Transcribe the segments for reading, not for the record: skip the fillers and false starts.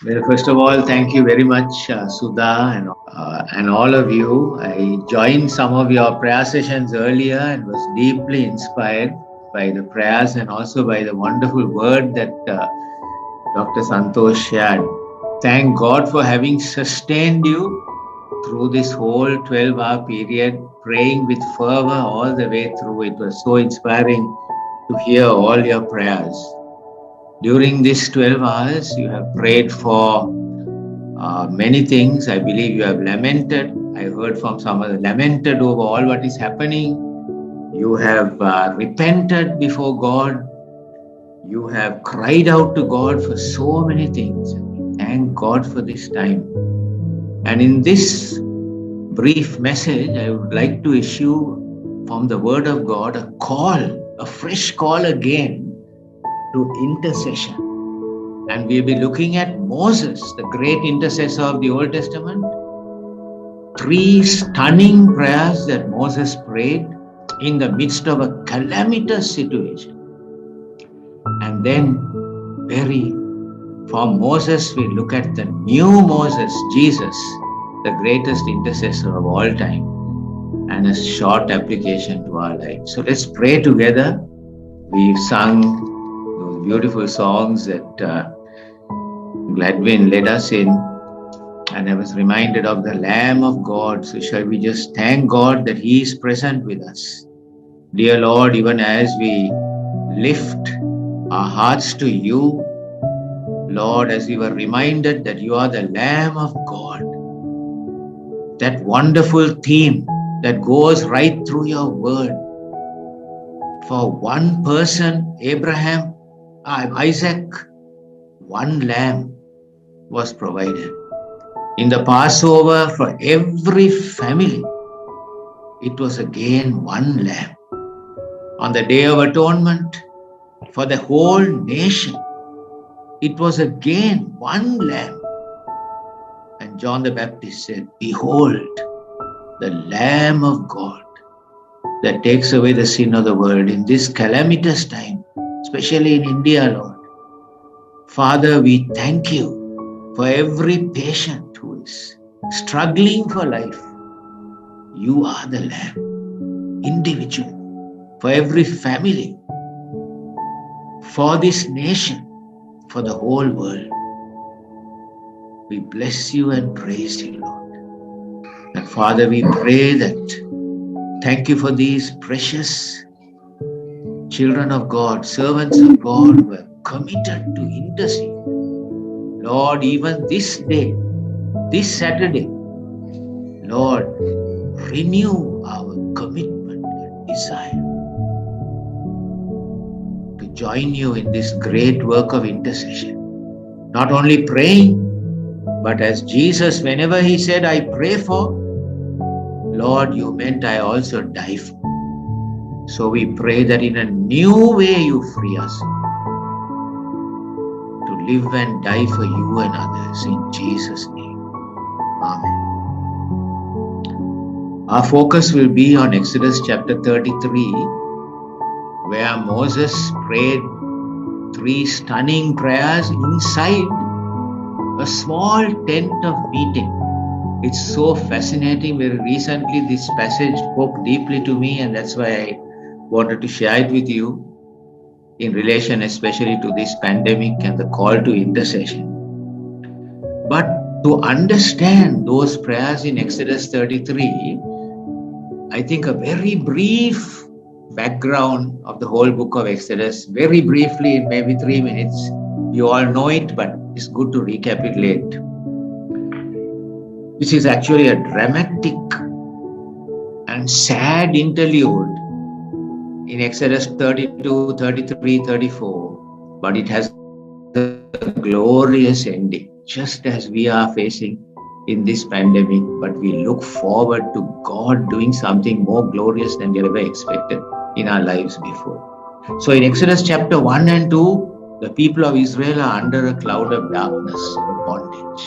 Well, first of all, thank you very much, Sudha, and all of you. I joined some of your prayer sessions earlier and was deeply inspired by the prayers and also by the wonderful word that Dr. Santosh shared. Thank God for having sustained you through this whole 12-hour period, praying with fervor all the way through. It was so inspiring to hear all your prayers. During these 12 hours, you have prayed for many things. I believe you have lamented. I heard from some of the lamented over all what is happening. You have repented before God. You have cried out to God for so many things. Thank God for this time. And in this brief message, I would like to issue from the Word of God a call, a fresh call again to intercession. And we'll be looking at Moses, the great intercessor of the Old Testament. 3 stunning prayers that Moses prayed in the midst of a calamitous situation. And then from Moses, we look at the new Moses, Jesus, the greatest intercessor of all time, and a short application to our lives. So let's pray together. We've sung those beautiful songs that Gladwin led us in, and I was reminded of the Lamb of God. So shall we just thank God that He is present with us. Dear Lord, even as we lift our hearts to you, Lord, as we were reminded that you are the Lamb of God, that wonderful theme that goes right through your word. For one person, Isaac, one lamb was provided. In the Passover, for every family, it was again one lamb. On the Day of Atonement, for the whole nation, it was again one lamb. And John the Baptist said, "Behold, the Lamb of God that takes away the sin of the world." In this calamitous time, especially in India, Lord, Father, we thank you for every patient who is struggling for life. You are the Lamb, individual, for every family, for this nation, for the whole world. We bless you and praise you, Lord. And Father, we pray that thank you for these precious children of God, servants of God who are committed to intercede. Lord, even this day, this Saturday, Lord, renew our commitment and desire to join you in this great work of intercession. Not only praying, but as Jesus, whenever he said, "I pray for," Lord, you meant I also die for. So we pray that in a new way you free us to live and die for you and others. In Jesus' name. Amen. Our focus will be on Exodus chapter 33, where Moses prayed 3 stunning prayers inside a small tent of meeting. It's so fascinating. Very recently, this passage spoke deeply to me, and that's why I wanted to share it with you in relation especially to this pandemic and the call to intercession. But to understand those prayers in Exodus 33, I think a very brief background of the whole book of Exodus, very briefly, in maybe 3 minutes. You all know it, but it's good to recapitulate. This is actually a dramatic and sad interlude in Exodus 32, 33, 34, but it has a glorious ending, just as we are facing in this pandemic, but we look forward to God doing something more glorious than we ever expected in our lives before. So in Exodus chapter 1 and 2, the people of Israel are under a cloud of darkness, of bondage.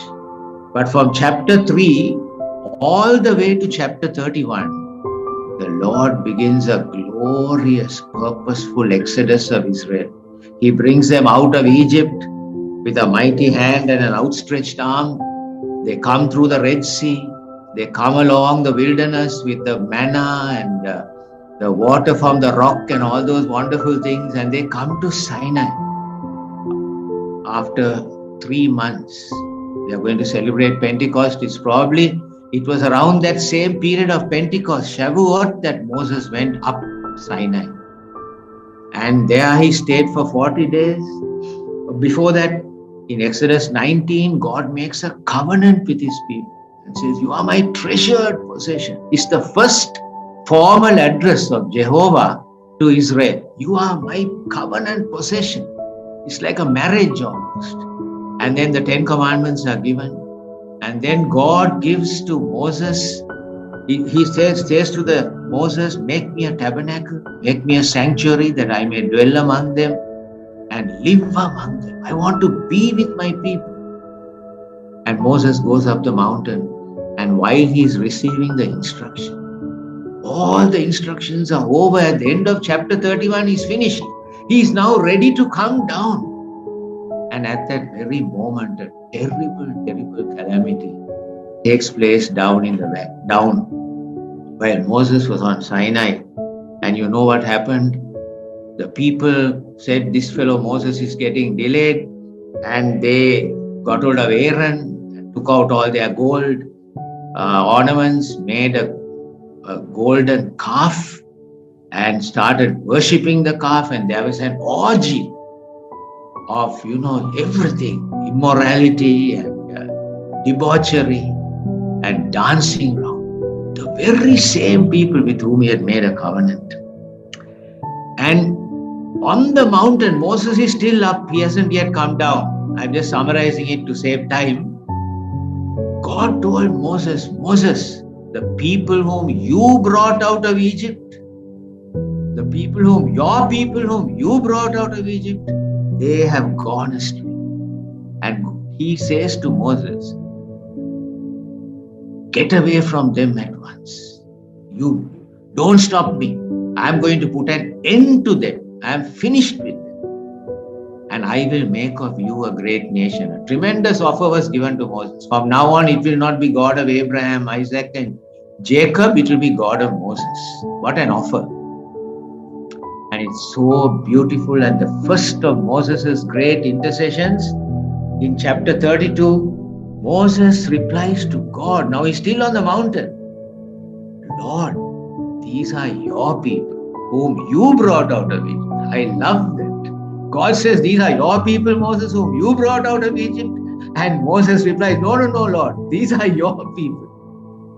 But from chapter 3 all the way to chapter 31, the Lord begins a glorious, purposeful exodus of Israel. He brings them out of Egypt. with a mighty hand and an outstretched arm. They come through the Red Sea. They come along the wilderness with the manna and the water from the rock and all those wonderful things. And they come to Sinai. After 3 months, they are going to celebrate Pentecost. It was around that same period of Pentecost, Shavuot, that Moses went up Sinai. And there he stayed for 40 days. Before that, in Exodus 19, God makes a covenant with his people and says, "You are my treasured possession." It's the first formal address of Jehovah to Israel. You are my covenant possession. It's like a marriage almost. And then the 10 commandments are given. And then God gives to Moses, he says to Moses, "Make me a tabernacle, make me a sanctuary that I may dwell among them and live among them. I want to be with my people." And Moses goes up the mountain, and while he is receiving the instruction, all the instructions are over. At the end of chapter 31, he's finished. He is now ready to come down. And at that very moment, a terrible calamity takes place down while Moses was on Sinai. And you know what happened? The people said, "This fellow Moses is getting delayed." And they got hold of Aaron, took out all their gold ornaments, made a golden calf, and started worshipping the calf. And there was an orgy of, everything, immorality and debauchery and dancing around. The very same people with whom he had made a covenant. And on the mountain, Moses is still up. He hasn't yet come down. I'm just summarizing it to save time. God told Moses, "Moses, the people whom you brought out of Egypt, your people whom you brought out of Egypt, they have gone astray." And he says to Moses, "Get away from them at once. You don't stop me. I'm going to put an end to them. I'm finished with them. And I will make of you a great nation." A tremendous offer was given to Moses. From now on, it will not be God of Abraham, Isaac, and Jacob. It will be God of Moses. What an offer. And it's so beautiful. And the first of Moses' great intercessions in chapter 32, Moses replies to God. Now he's still on the mountain. "Lord, these are your people whom you brought out of Egypt." I love that. God says, "These are your people, Moses, whom you brought out of Egypt." And Moses replies, No, Lord. These are your people.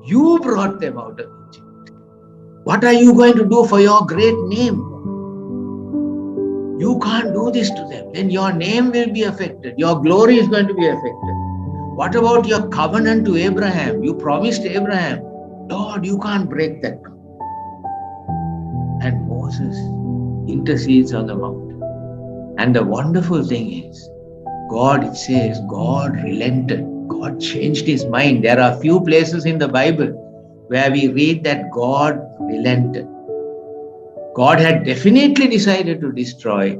You brought them out of Egypt. What are you going to do for your great name? You can't do this to them. Then your name will be affected. Your glory is going to be affected. What about your covenant to Abraham? You promised Abraham. Lord, you can't break that. And Moses intercedes on the mountain. And the wonderful thing is, it says, God relented. God changed his mind. There are few places in the Bible where we read that God relented. God had definitely decided to destroy,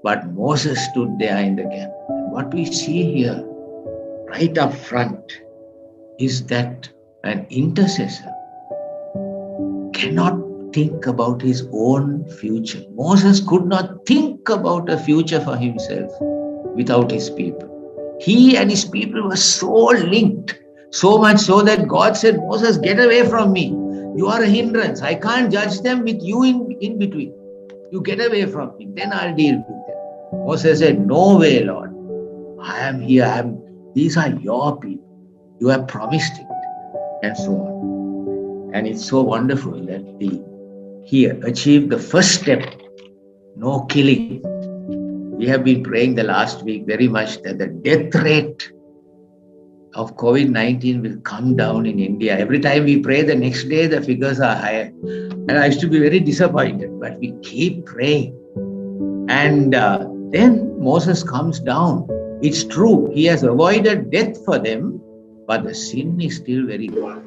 but Moses stood there in the gap. And what we see here, right up front, is that an intercessor cannot think about his own future. Moses could not think about a future for himself without his people. He and his people were so linked, so much so that God said, "Moses, get away from me. You are a hindrance. I can't judge them with you in between. You get away from me, then I'll deal with them." Moses said, "No way, Lord. I am here. These are your people. You have promised it." And so on. And it's so wonderful that he achieved the first step, no killing. We have been praying the last week very much that the death rate of COVID-19 will come down in India. Every time we pray, the next day the figures are higher. And I used to be very disappointed, but we keep praying. And then Moses comes down. It's true, he has avoided death for them, but the sin is still very great.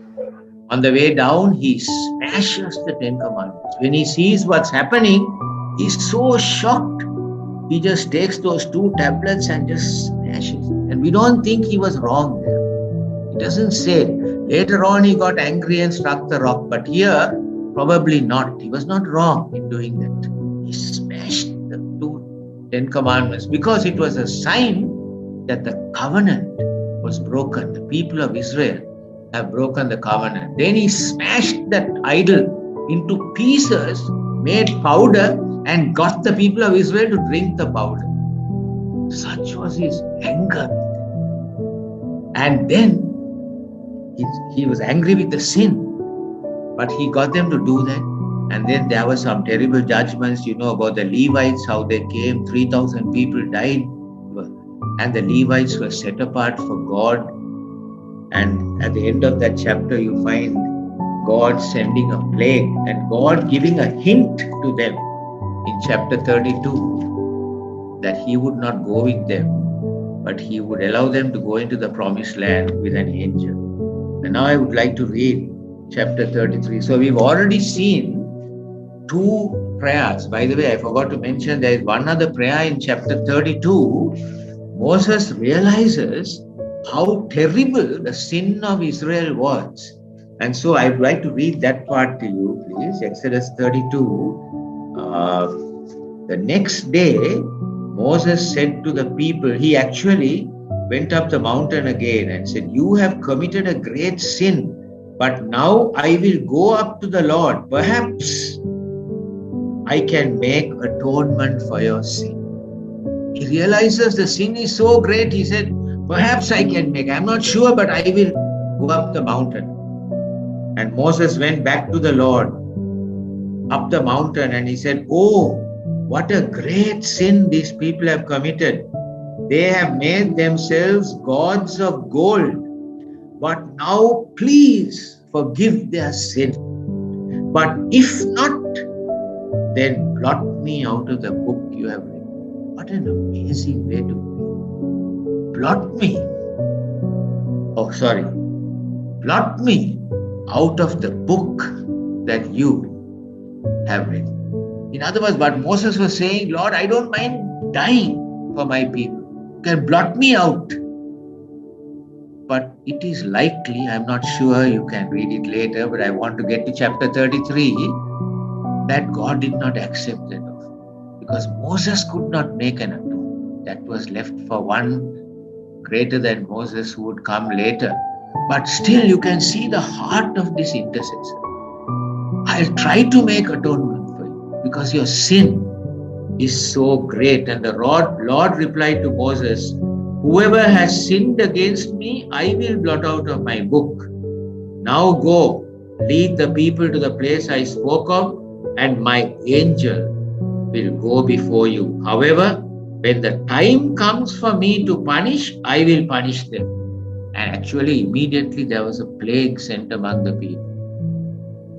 On the way down, he smashes the 10 Commandments. When he sees what's happening, he's so shocked. He just takes those 2 tablets and just smashes smashes. And we don't think he was wrong there. It doesn't say. Later on he got angry and struck the rock. But here, probably not. He was not wrong in doing that. He smashed the 10 commandments because it was a sign that the covenant was broken. The people of Israel have broken the covenant. Then he smashed that idol into pieces, made powder, and got the people of Israel to drink the powder. Such was his anger. And then he was angry with the sin, but he got them to do that. And then there were some terrible judgments, about the Levites, how they came, 3,000 people died, and the Levites were set apart for God. And at the end of that chapter, you find God sending a plague and God giving a hint to them in chapter 32 that he would not go with them, but he would allow them to go into the promised land with an angel. And now I would like to read chapter 33. So we've already seen 2 prayers. By the way, I forgot to mention there is one other prayer in chapter 32. Moses realizes how terrible the sin of Israel was. And so I'd like to read that part to you, please. Exodus 32. The next day, Moses said to the people, he actually went up the mountain again and said, you have committed a great sin, but now I will go up to the Lord. Perhaps I can make atonement for your sin. He realizes the sin is so great. He said, perhaps I can make. I'm not sure, but I will go up the mountain. And Moses went back to the Lord up the mountain and he said, oh, what a great sin these people have committed. They have made themselves gods of gold. But now please forgive their sin. But if not, then blot me out of the book you have written. What an amazing way to be. Blot me. Blot me out of the book that you have written. In other words, what Moses was saying, Lord, I don't mind dying for my people. You can blot me out. But it is likely, I'm not sure, you can read it later, but I want to get to chapter 33, that God did not accept that offer. Because Moses could not make an atonement. That was left for one greater than Moses who would come later. But still you can see the heart of this intercessor. I'll try to make atonement for you because your sin is so great. And the Lord replied to Moses, whoever has sinned against me, I will blot out of my book. Now go, lead the people to the place I spoke of, and my angel will go before you. However, when the time comes for me to punish, I will punish them. And actually, immediately there was a plague sent among the people.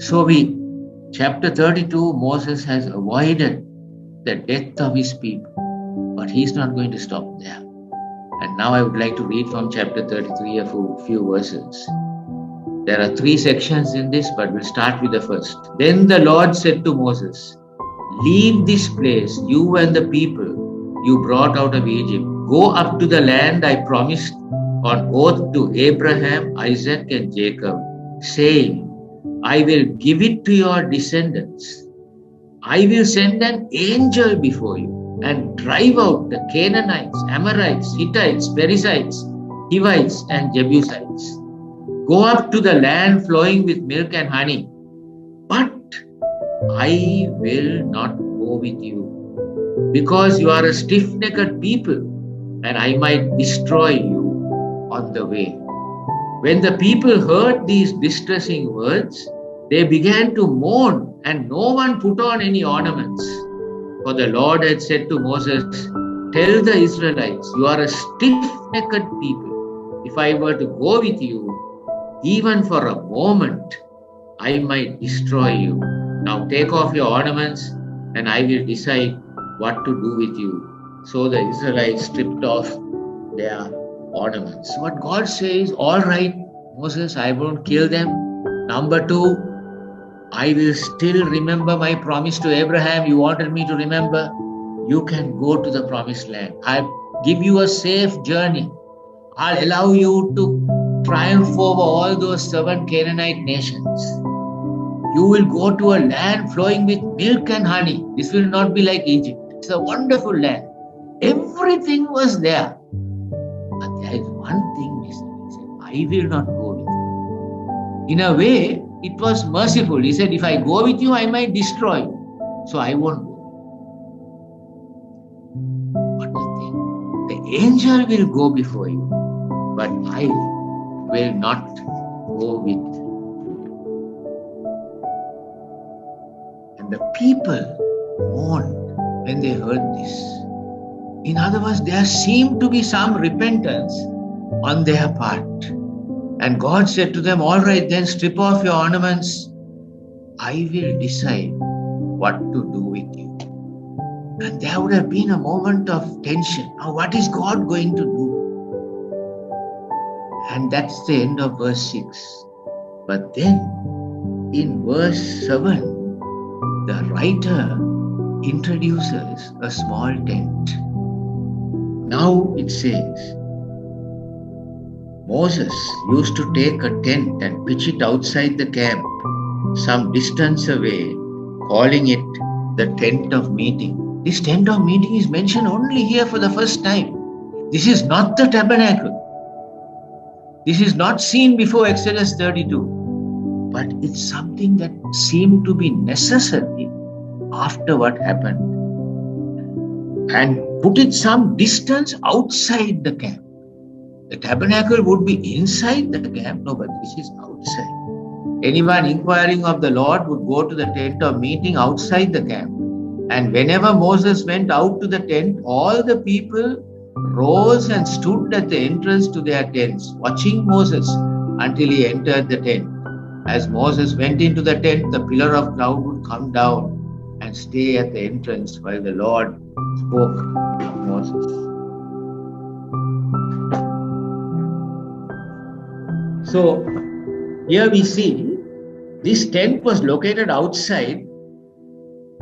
So chapter 32, Moses has avoided the death of his people. But he's not going to stop there. And now I would like to read from chapter 33 a few verses. There are 3 sections in this, but we'll start with the first. Then the Lord said to Moses, leave this place, you and the people you brought out of Egypt. Go up to the land I promised on oath to Abraham, Isaac, and Jacob, saying, I will give it to your descendants. I will send an angel before you and drive out the Canaanites, Amorites, Hittites, Perizzites, Hivites, and Jebusites. Go up to the land flowing with milk and honey. But I will not go with you, because you are a stiff-necked people, and I might destroy you on the way. When the people heard these distressing words, they began to mourn, and no one put on any ornaments. For the Lord had said to Moses, tell the Israelites, you are a stiff-necked people. If I were to go with you, even for a moment, I might destroy you. Now take off your ornaments, and I will decide what to do with you. So the Israelites stripped off their ornaments. What God says, all right, Moses, I won't kill them. Number 2, I will still remember my promise to Abraham. You wanted me to remember. You can go to the promised land. give you a safe journey. I'll allow you to triumph over all those 7 Canaanite nations. You will go to a land flowing with milk and honey. This will not be like Egypt. It's a wonderful land. Everything was there. But there is one thing missing. He said, I will not go with you. In a way, it was merciful. He said, if I go with you, I might destroy you. So I won't go. But the angel will go before you, but I will not go with you. And the people mourned when they heard this. In other words, there seemed to be some repentance on their part. And God said to them, all right, then strip off your ornaments. I will decide what to do with you. And there would have been a moment of tension. Now, what is God going to do? And that's the end of verse 6. But then, in verse 7, the writer introduces a small tent. Now it says, Moses used to take a tent and pitch it outside the camp, some distance away, calling it the tent of meeting. This tent of meeting is mentioned only here for the first time. This is not the tabernacle. This is not seen before Exodus 32. But it's something that seemed to be necessary after what happened. And put it some distance outside the camp. The tabernacle would be inside the camp. No, but this is outside. Anyone inquiring of the Lord would go to the tent of meeting outside the camp. And whenever Moses went out to the tent, all the people rose and stood at the entrance to their tents, watching Moses until he entered the tent. As Moses went into the tent, the pillar of cloud would come down and stay at the entrance while the Lord spoke with Moses. So here we see this tent was located outside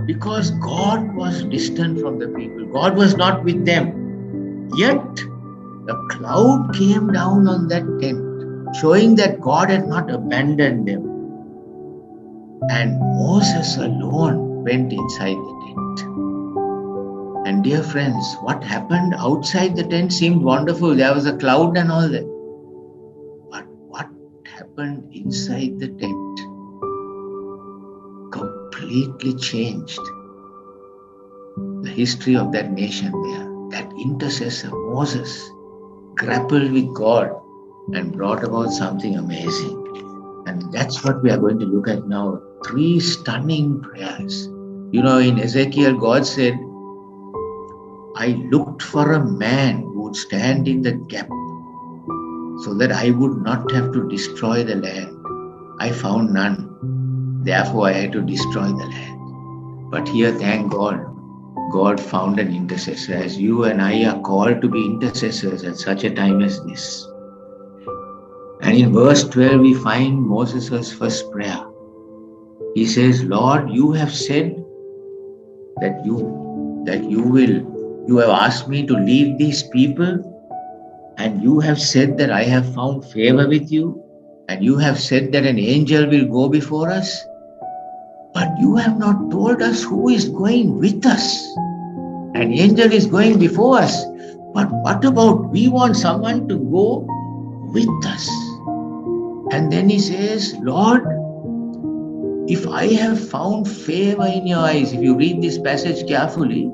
because God was distant from the people. God was not with them. Yet the cloud came down on that tent, showing that God had not abandoned them. And Moses alone went inside the tent. And dear friends, what happened outside the tent seemed wonderful. There was a cloud and all that. But what happened inside the tent completely changed the history of that nation there. That intercessor, Moses, grappled with God and brought about something amazing. And that's what we are going to look at now. 3 stunning prayers. You know, in Ezekiel, God said, I looked for a man who would stand in the gap so that I would not have to destroy the land. I found none. Therefore, I had to destroy the land. But here, thank God, God found an intercessor, as you and I are called to be intercessors at such a time as this. And in verse 12, we find Moses' first prayer. He says, Lord, you have said that you have asked me to lead these people, and you have said that I have found favor with you, and you have said that an angel will go before us. But you have not told us who is going with us. An angel is going before us. But what about we want someone to go with us? And then he says, Lord, if I have found favor in your eyes, if you read this passage carefully,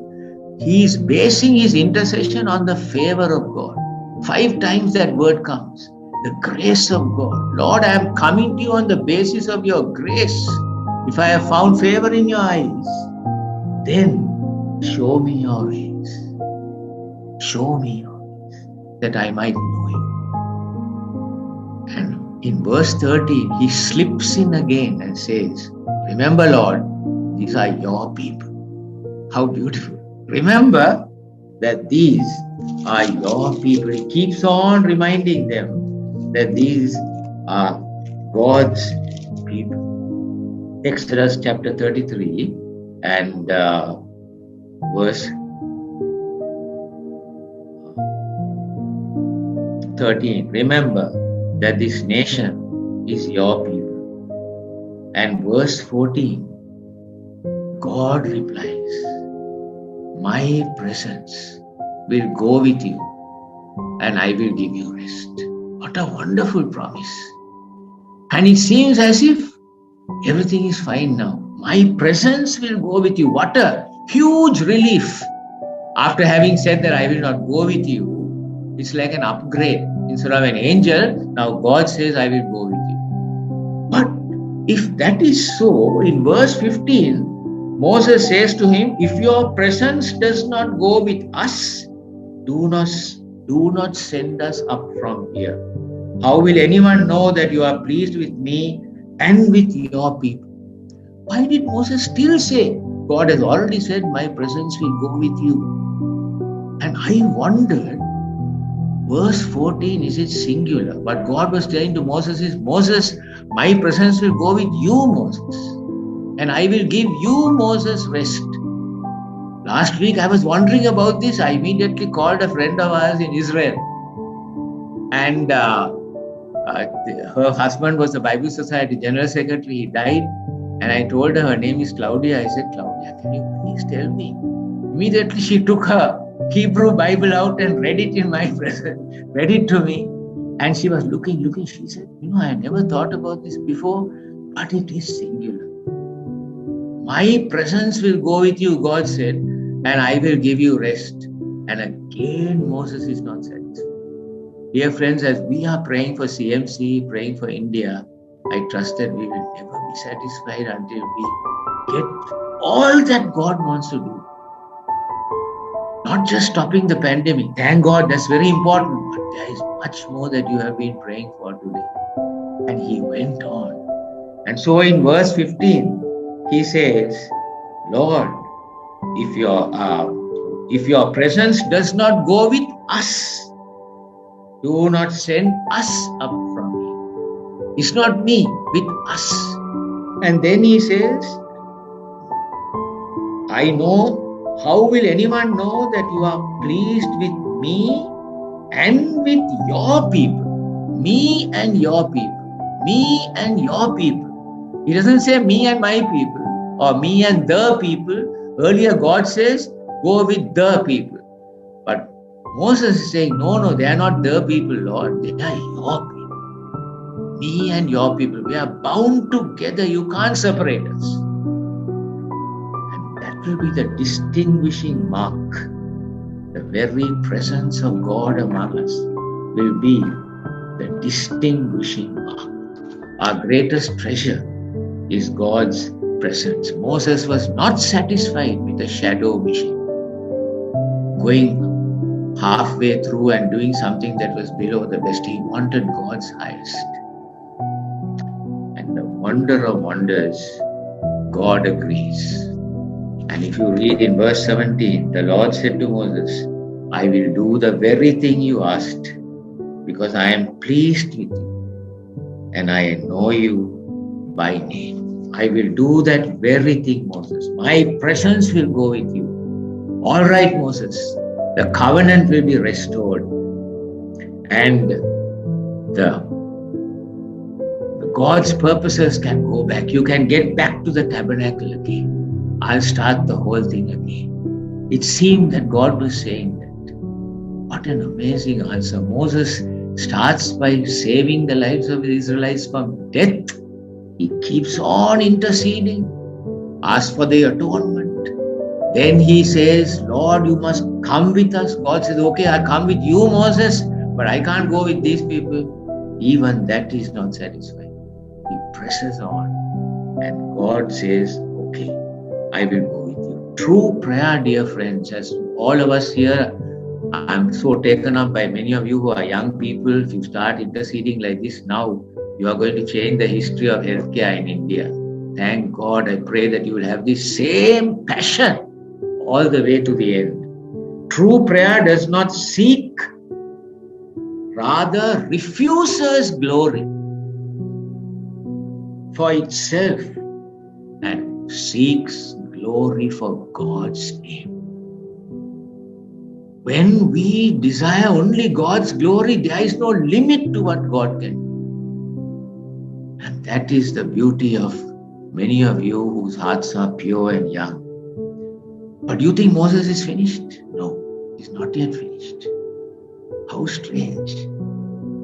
he is basing his intercession on the favor of God. 5 times that word comes. The grace of God. Lord, I am coming to you on the basis of your grace. If I have found favor in your eyes, then show me your ways. Show me your ways, that I might know you. And in verse 13, he slips in again and says, remember, Lord, these are your people. How beautiful. Remember that these are your people. He keeps on reminding them that these are God's people. Exodus chapter 33 and verse 13, remember that this nation is your people. And verse 14, God replies, my presence will go with you and I will give you rest. What a wonderful promise. And it seems as if everything is fine now. My presence will go with you. What a huge relief. After having said that I will not go with you, it's like an upgrade. Instead of an angel, now God says I will go with you. But if that is so, in verse 15, Moses says to him, if your presence does not go with us, do not send us up from here. How will anyone know that you are pleased with me and with your people? Why did Moses still say, God has already said, my presence will go with you? And I wondered, verse 14, is it singular? But God was telling to Moses is, Moses, my presence will go with you, Moses. And I will give you, Moses, rest. Last week I was wondering about this. I immediately called a friend of ours in Israel. And her husband was the Bible Society General Secretary. He died. And I told her name is Claudia. I said, Claudia, can you please tell me? Immediately she took her Hebrew Bible out and read it in my presence, read it to me. And she was looking. She said, I never thought about this before, but it is singular. My presence will go with you, God said, and I will give you rest. And again, Moses is not satisfied. Dear friends, as we are praying for CMC, praying for India, I trust that we will never be satisfied until we get all that God wants to do. Not just stopping the pandemic. Thank God, that's very important. But there is much more that you have been praying for today. And he went on. And so in verse 15, he says, Lord, if your presence does not go with us, do not send us up from here. It's not me, with us. And then he says, I know, how will anyone know that you are pleased with me and with your people? Me and your people. Me and your people. He doesn't say me and my people or me and the people. Earlier God says, go with the people. But Moses is saying, no, they are not the people, Lord. They are your people. Me and your people. We are bound together. You can't separate us. And that will be the distinguishing mark. The very presence of God among us will be the distinguishing mark. Our greatest treasure is God's presence. Moses was not satisfied with the shadow mission. Going halfway through and doing something that was below the best. He wanted God's highest. And the wonder of wonders, God agrees. And if you read in verse 17, the Lord said to Moses, I will do the very thing you asked, because I am pleased with you and I know you by name. I will do that very thing, Moses. My presence will go with you. All right, Moses, the covenant will be restored and the God's purposes can go back. You can get back to the tabernacle again. I'll start the whole thing again. It seemed that God was saying that. What an amazing answer. Moses starts by saving the lives of the Israelites from death. He keeps on interceding, asks for the atonement. Then he says, Lord, you must come with us. God says, okay, I'll come with you, Moses, but I can't go with these people. Even that is not satisfied. He presses on and God says, okay, I will go with you. True prayer, dear friends, as all of us here, I'm so taken up by many of you who are young people. If you start interceding like this now, you are going to change the history of healthcare in India. Thank God. I pray that you will have this same passion all the way to the end. True prayer does not seek, rather refuses glory for itself and seeks glory for God's name. When we desire only God's glory, there is no limit to what God can do. And that is the beauty of many of you whose hearts are pure and young. But do you think Moses is finished? No, he's not yet finished. How strange.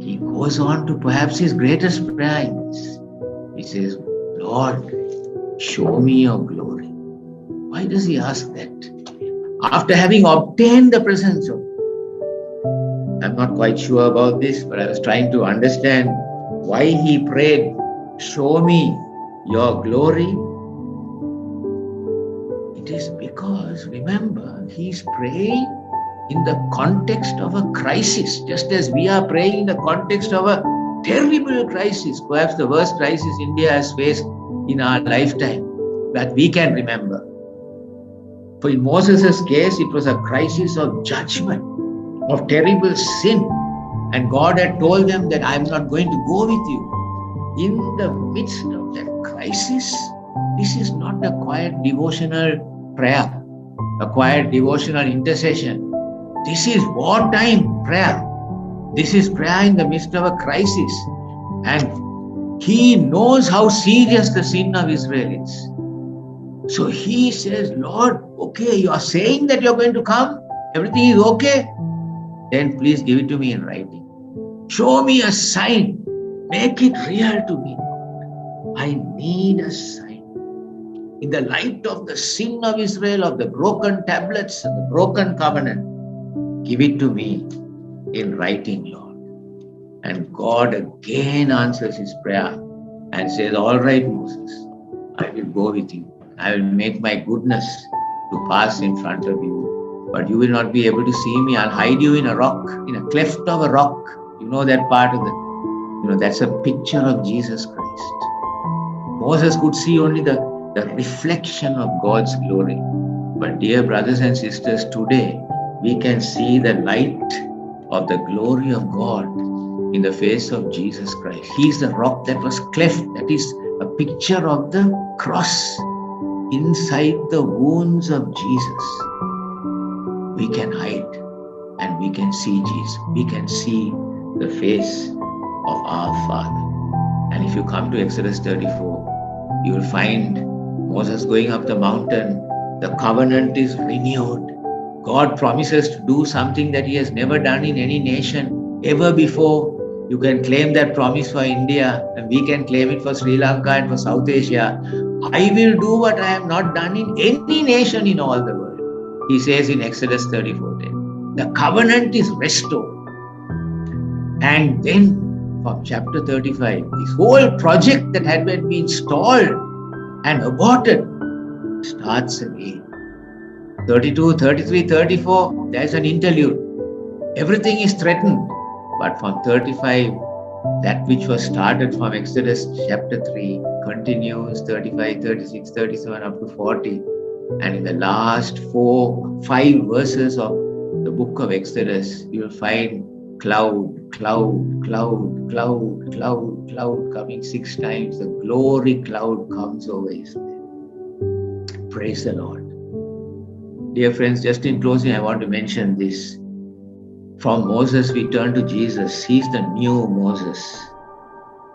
He goes on to perhaps his greatest prayer in this. He says, Lord, show me your glory. Why does he ask that? After having obtained the presence of God. I'm not quite sure about this, but I was trying to understand why he prayed, show me your glory. It is because, remember, he's praying in the context of a crisis, just as we are praying in the context of a terrible crisis, perhaps the worst crisis India has faced in our lifetime that we can remember. For in Moses' case, it was a crisis of judgment, of terrible sin. And God had told them that I'm not going to go with you. In the midst of that crisis, this is not a quiet devotional prayer, a quiet devotional intercession. This is wartime prayer. This is prayer in the midst of a crisis. And he knows how serious the sin of Israel is. So he says, Lord, okay, you are saying that you're going to come. Everything is okay. Then please give it to me in writing. Show me a sign. Make it real to me, Lord. I need a sign. In the light of the sin of Israel, of the broken tablets and the broken covenant, give it to me in writing, Lord. And God again answers his prayer and says, all right, Moses, I will go with you. I will make my goodness to pass in front of you, but you will not be able to see me. I'll hide you in a rock, in a cleft of a rock. You know that part of the, that's a picture of Jesus Christ. Moses could see only the reflection of God's glory. But dear brothers and sisters, today we can see the light of the glory of God in the face of Jesus Christ. He is the rock that was cleft. That is a picture of the cross. Inside the wounds of Jesus, we can hide and we can see Jesus. We can see the face of our Father. And if you come to Exodus 34, you will find Moses going up the mountain. The covenant is renewed. God promises to do something that he has never done in any nation ever before. You can claim that promise for India, and we can claim it for Sri Lanka and for South Asia. I will do what I have not done in any nation in all the world. He says in Exodus 34:10. The covenant is restored. And then from chapter 35, this whole project that had been stalled and aborted starts again. 32, 33, 34, there's an interlude. Everything is threatened. But from 35, that which was started from Exodus chapter 3 continues 35, 36, 37 up to 40. And in the last 5 verses of the book of Exodus, you will find cloud, cloud, cloud, cloud, cloud, cloud coming 6 times. The glory cloud comes over Israel. Praise the Lord. Dear friends, just in closing, I want to mention this. From Moses, we turn to Jesus. He's the new Moses.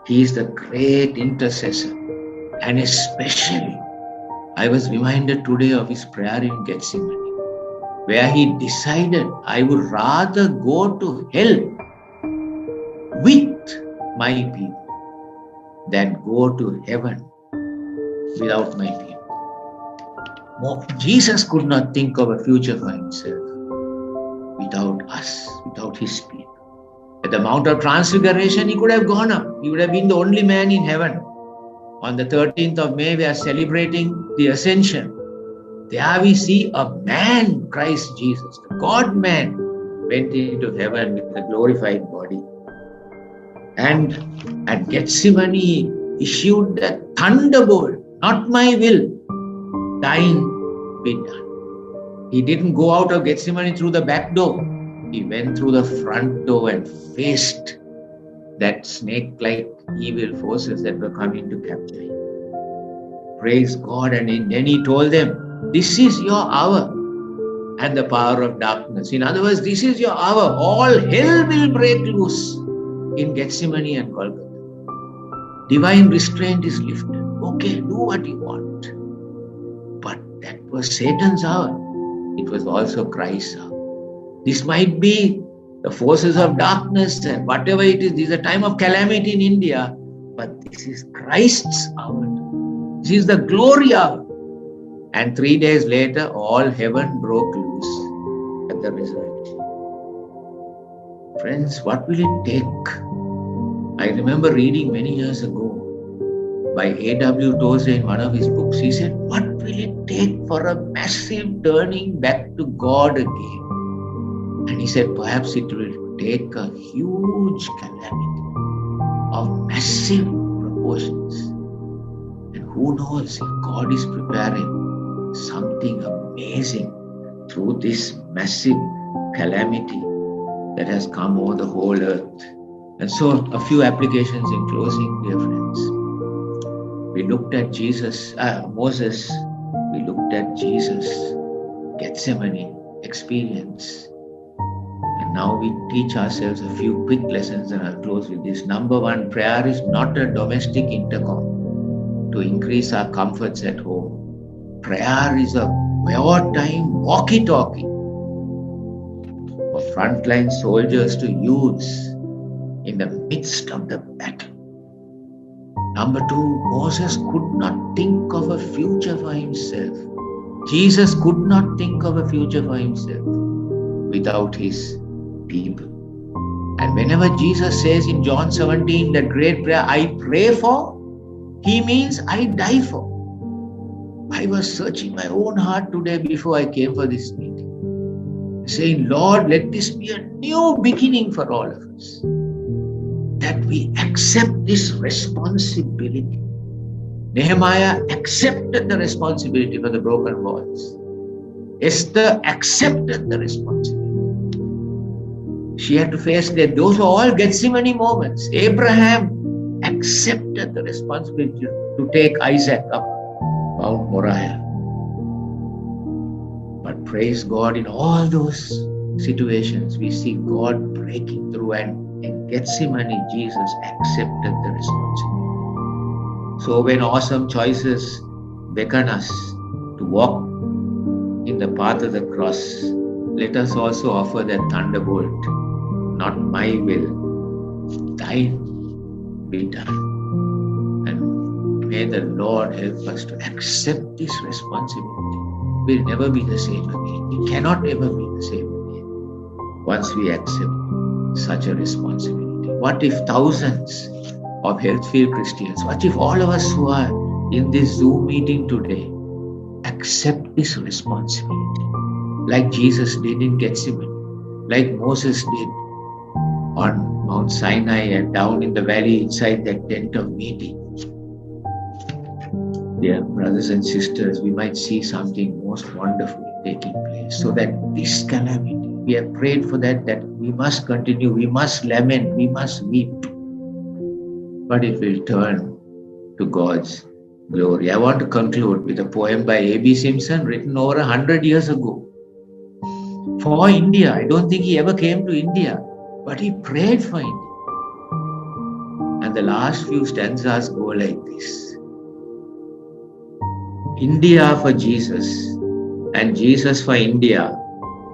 He is the great intercessor. And especially, I was reminded today of his prayer in Gethsemane, where he decided, I would rather go to hell with my people than go to heaven without my people. Jesus could not think of a future for himself without us, without his people. At the Mount of Transfiguration, he could have gone up. He would have been the only man in heaven. On the 13th of May, we are celebrating the Ascension. There we see a man, Christ Jesus, the God-man, went into heaven with a glorified body. And at Gethsemane, he issued the thunderbolt, not my will, thine be done. He didn't go out of Gethsemane through the back door. He went through the front door and faced that snake-like evil forces that were coming to capture him. Praise God. And then he told them, this is your hour. and the power of darkness. In other words, this is your hour. All hell will break loose in Gethsemane and Golgotha. Divine restraint is lifted. Okay, do what you want. But that was Satan's hour. It was also Christ's hour. This might be the forces of darkness and whatever it is. This is a time of calamity in India. But this is Christ's hour. This is the glory hour. And 3 days later, all heaven broke loose at the resurrection. Friends, what will it take? I remember reading many years ago by A.W. Tozer in one of his books. He said, what will it take for a massive turning back to God again? And he said, perhaps it will take a huge calamity of massive proportions. And who knows if God is preparing something amazing through this massive calamity that has come over the whole earth. And so a few applications in closing, dear friends. We looked at Moses. We looked at Jesus, Gethsemane experience. And now we teach ourselves a few quick lessons, and I'll close with this. Number one, prayer is not a domestic intercom to increase our comforts at home. Prayer is a wartime walkie-talkie for frontline soldiers to use in the midst of the battle. Number two, Moses could not think of a future for himself. Jesus could not think of a future for himself without his people. And whenever Jesus says in John 17, that great prayer, I pray for, he means I die for. I was searching my own heart today before I came for this meeting, saying, Lord, let this be a new beginning for all of us. That we accept this responsibility. Nehemiah accepted the responsibility for the broken walls. Esther accepted the responsibility. She had to face that. Those were all Gethsemane moments. Abraham accepted the responsibility to take Isaac up Mount Moriah. But praise God, in all those situations, we see God breaking through, and in Gethsemane, Jesus accepted the responsibility. So when awesome choices beckon us to walk in the path of the cross, let us also offer that thunderbolt. Not my will, thine be done. May the Lord help us to accept this responsibility. We'll never be the same again. We cannot ever be the same again once we accept such a responsibility. What if thousands of Healthfield Christians, what if all of us who are in this Zoom meeting today accept this responsibility like Jesus did in Gethsemane, like Moses did on Mount Sinai and down in the valley inside that tent of meeting? Dear brothers and sisters, we might see something most wonderful taking place. So that this calamity, we have prayed for that we must continue, we must lament, we must weep. But it will turn to God's glory. I want to conclude with a poem by A.B. Simpson written over 100 years ago. For India. I don't think he ever came to India, but he prayed for India. And the last few stanzas go like this. India for Jesus, and Jesus for India,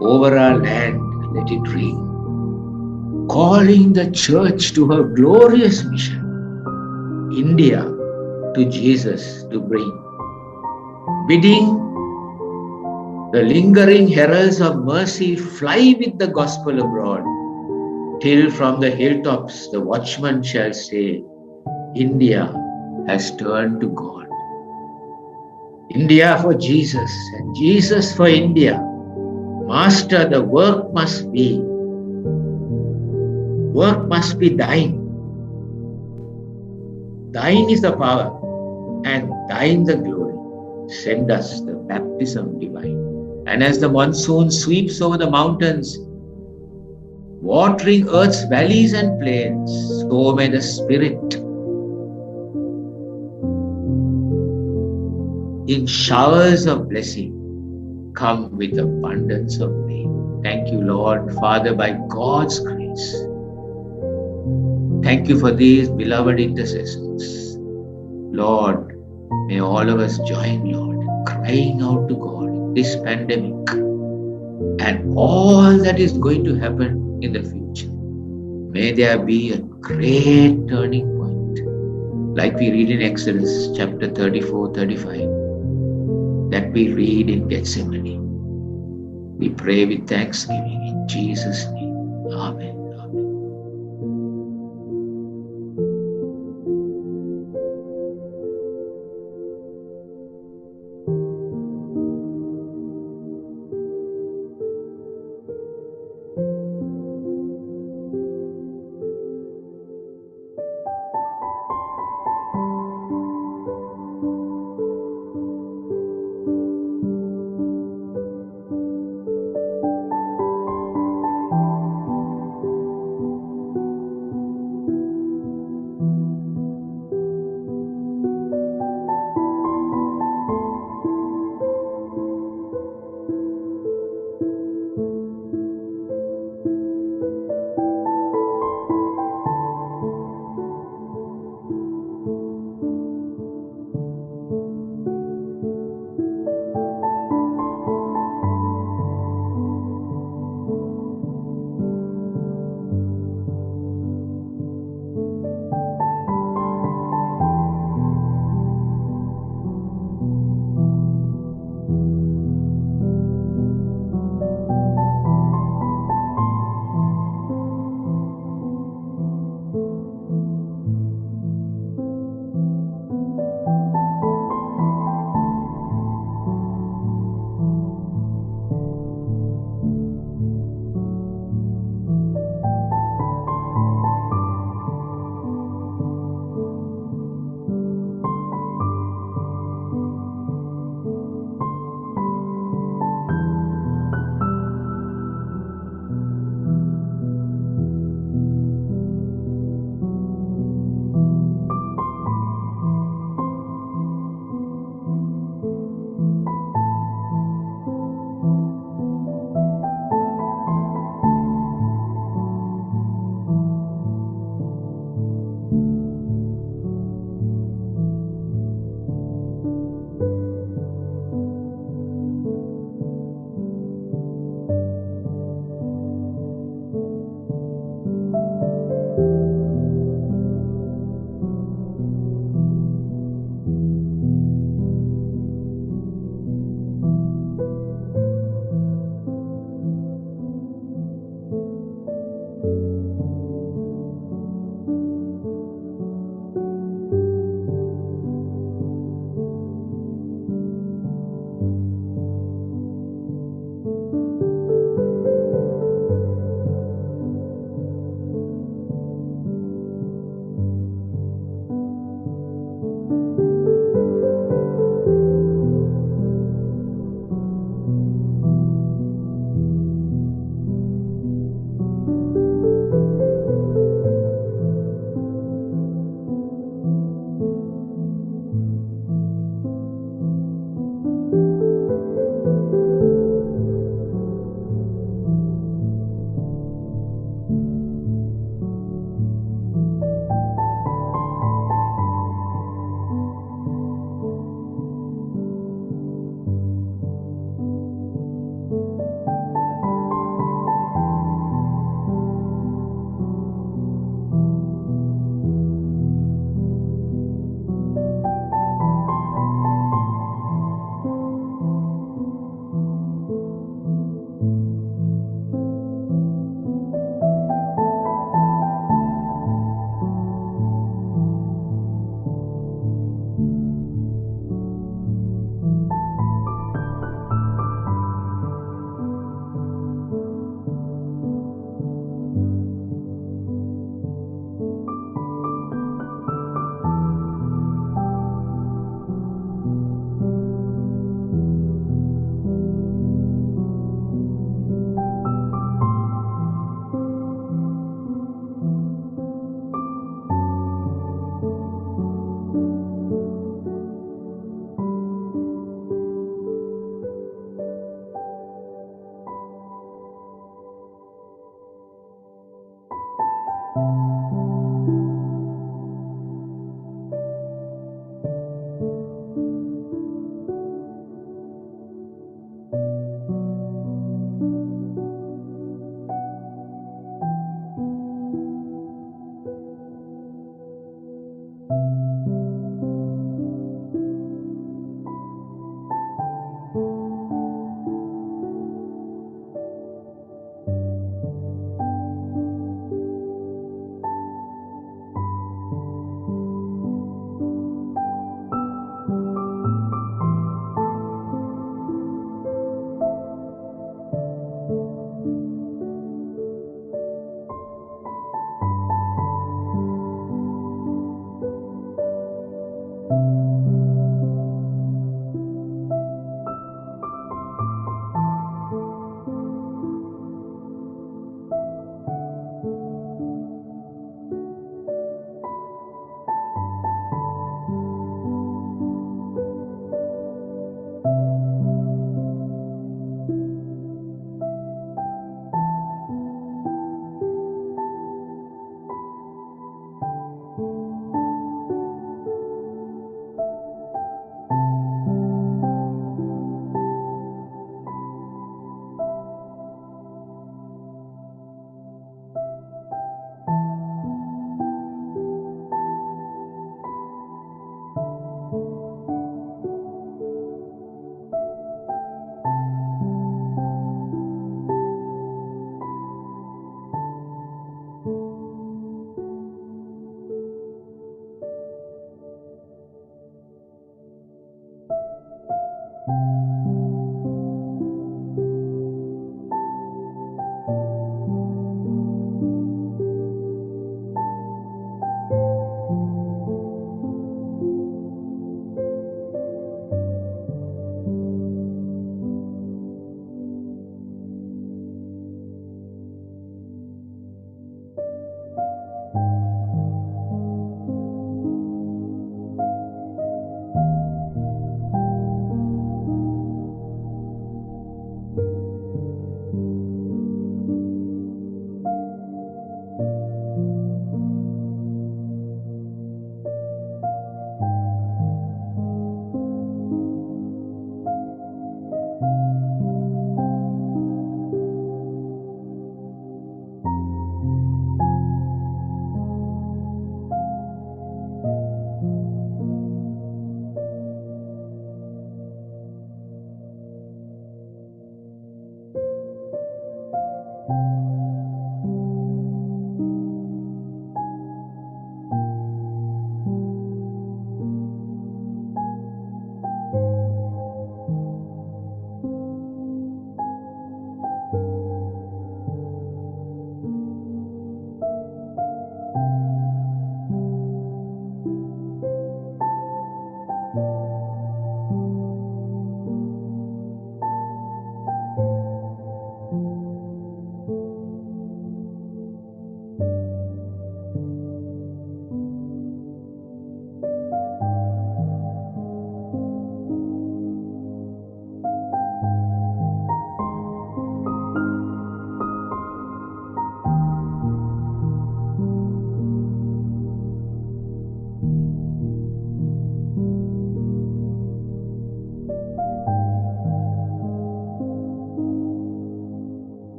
over our land let it ring, calling the church to her glorious mission, India to Jesus to bring, bidding the lingering heralds of mercy fly with the gospel abroad, till from the hilltops the watchman shall say, India has turned to God. India for Jesus and Jesus for India. Master, the work must be thine. Thine is the power and thine the glory. Send us the baptism divine. And as the monsoon sweeps over the mountains, watering earth's valleys and plains, so may the Spirit in showers of blessing come with abundance of rain. Thank you, Lord, Father, by God's grace. Thank you for these beloved intercessors. Lord, may all of us join, Lord, crying out to God in this pandemic and all that is going to happen in the future. May there be a great turning point, like we read in Exodus chapter 34, 35, that we read in Gethsemane. We pray with thanksgiving in Jesus' name. Amen.